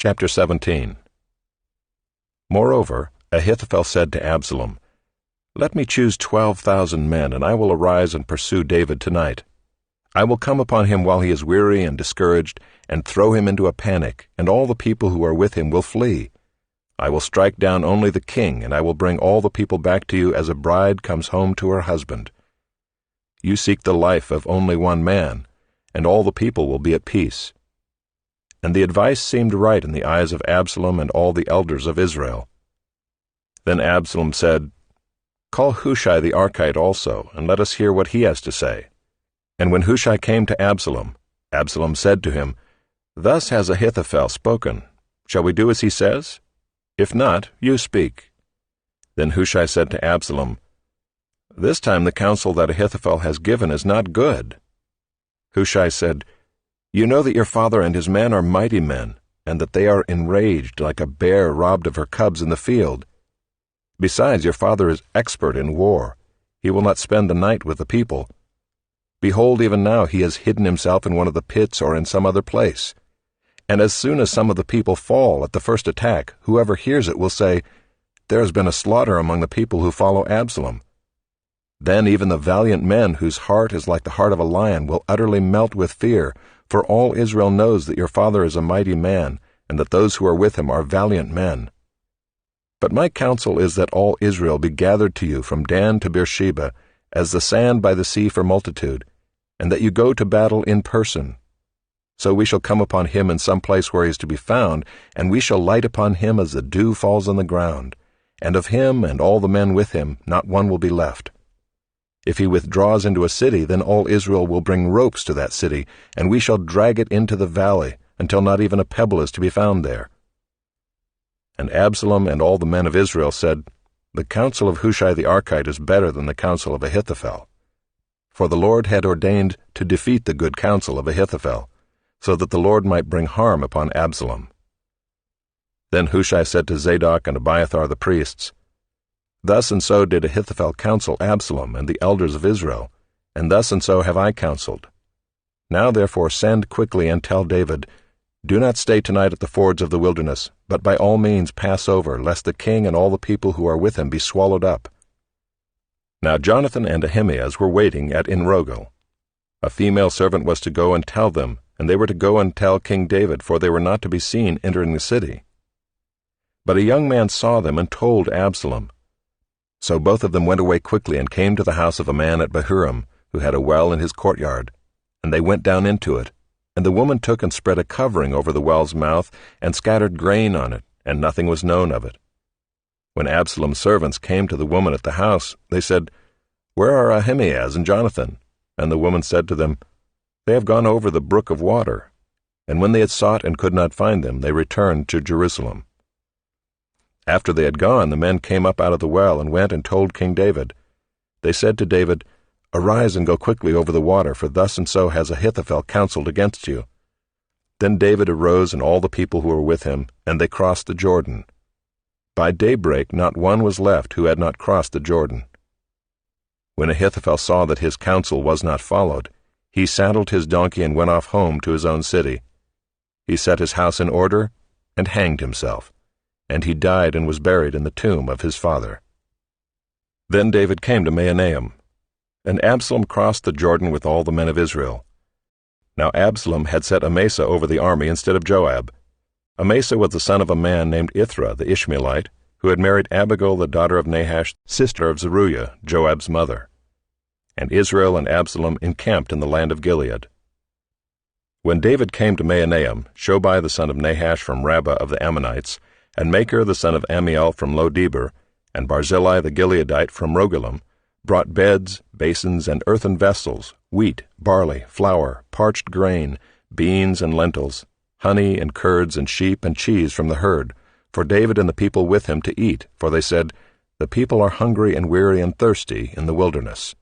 Chapter 17. Moreover, Ahithophel said to Absalom, "Let me choose 12,000 men, and I will arise and pursue David tonight. I will come upon him while he is weary and discouraged, and throw him into a panic, and all the people who are with him will flee. I will strike down only the king, and I will bring all the people back to you as a bride comes home to her husband. You seek the life of only one man, and all the people will be at peace." And the advice seemed right in the eyes of Absalom and all the elders of Israel. Then Absalom said, "Call Hushai the Archite also, and let us hear what he has to say." And when Hushai came to Absalom, Absalom said to him, "Thus has Ahithophel spoken. Shall we do as he says? If not, you speak." Then Hushai said to Absalom, "This time the counsel that Ahithophel has given is not good." Hushai said, "You know that your father and his men are mighty men, and that they are enraged like a bear robbed of her cubs in the field. Besides, your father is expert in war. He will not spend the night with the people. Behold, even now he has hidden himself in one of the pits or in some other place. And as soon as some of the people fall at the first attack, whoever hears it will say, 'There has been a slaughter among the people who follow Absalom.' Then even the valiant men whose heart is like the heart of a lion will utterly melt with fear, for all Israel knows that your father is a mighty man, and that those who are with him are valiant men. But my counsel is that all Israel be gathered to you from Dan to Beersheba, as the sand by the sea for multitude, and that you go to battle in person. So we shall come upon him in some place where he is to be found, and we shall light upon him as the dew falls on the ground, and of him and all the men with him not one will be left. If he withdraws into a city, then all Israel will bring ropes to that city, and we shall drag it into the valley, until not even a pebble is to be found there." And Absalom and all the men of Israel said, "The counsel of Hushai the Archite is better than the counsel of Ahithophel." For the Lord had ordained to defeat the good counsel of Ahithophel, so that the Lord might bring harm upon Absalom. Then Hushai said to Zadok and Abiathar the priests, "Thus and so did Ahithophel counsel Absalom and the elders of Israel, and thus and so have I counseled. Now therefore send quickly and tell David, 'Do not stay tonight at the fords of the wilderness, but by all means pass over, lest the king and all the people who are with him be swallowed up.'" Now Jonathan and Ahimaaz were waiting at Enrogel. A female servant was to go and tell them, and they were to go and tell King David, for they were not to be seen entering the city. But a young man saw them and told Absalom. So both of them went away quickly and came to the house of a man at Bahurim, who had a well in his courtyard, and they went down into it. And the woman took and spread a covering over the well's mouth, and scattered grain on it, and nothing was known of it. When Absalom's servants came to the woman at the house, they said, "Where are Ahimaaz and Jonathan?" And the woman said to them, "They have gone over the brook of water." And when they had sought and could not find them, they returned to Jerusalem. After they had gone, the men came up out of the well and went and told King David. They said to David, "Arise and go quickly over the water, for thus and so has Ahithophel counseled against you." Then David arose and all the people who were with him, and they crossed the Jordan. By daybreak not one was left who had not crossed the Jordan. When Ahithophel saw that his counsel was not followed, he saddled his donkey and went off home to his own city. He set his house in order and hanged himself, and he died and was buried in the tomb of his father. Then David came to Mahanaim, and Absalom crossed the Jordan with all the men of Israel. Now Absalom had set Amasa over the army instead of Joab. Amasa was the son of a man named Ithra the Ishmaelite, who had married Abigail the daughter of Nahash, sister of Zeruiah, Joab's mother. And Israel and Absalom encamped in the land of Gilead. When David came to Mahanaim, Shobai the son of Nahash from Rabbah of the Ammonites, and Machir the son of Ammiel from Lo-debar, and Barzillai the Gileadite from Rogelim, brought beds, basins, and earthen vessels, wheat, barley, flour, parched grain, beans and lentils, honey and curds and sheep and cheese from the herd, for David and the people with him to eat, for they said, "The people are hungry and weary and thirsty in the wilderness."